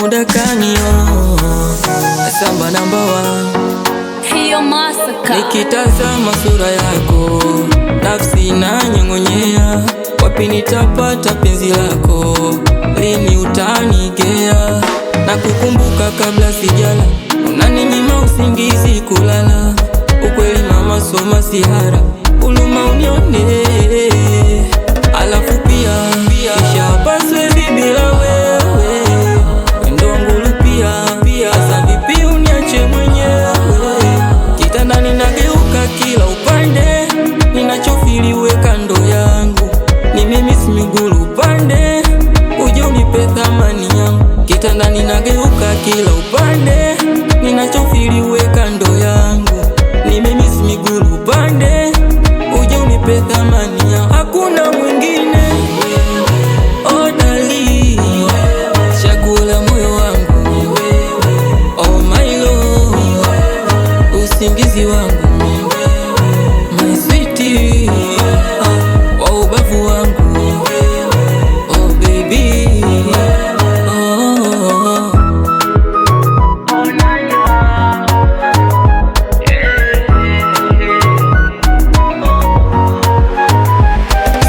Mudakani Samba namba one. Hiyo Masaka. Nikitazama sura yako nafsi inanyong'onyea, wapi nitapata penzi lako, lini utanigea? Na kukumbuka kabla sijala, unaninyima usingizi kulala. Ukweli mama soma sihara, uluma unione. Alafu pia kisha siwezi bila wewe, wendo ngulu pia asa vipi uniache mwenyewe? Kitandani nageuka kila upande, ninachofili we kando yangu. Ni mimi si migulu upande, uje unipe thamani yangu. Kitandani nageuka kila upande, ninachofili we kando yangu. Ni mimi si migulu upande, uje unipe thamani yangu. Hakuna mwingine, oh dali, chakula moyo wangu, oh my love, usingizi wangu, my sweetie, oh ubavu wangu, oh baby, oh.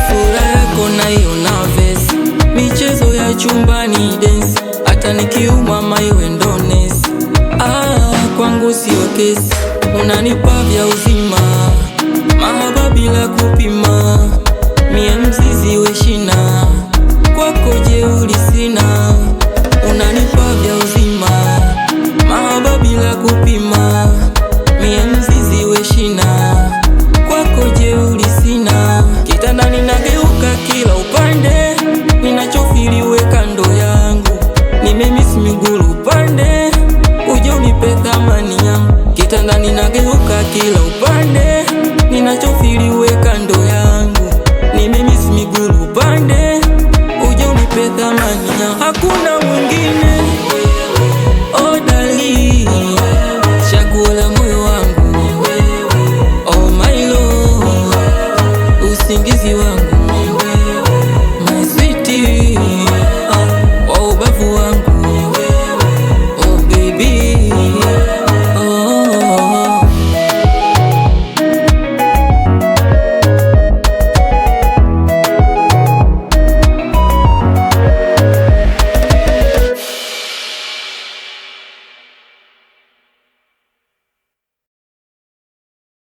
Sura yako naiona vesi, michezo ya chumba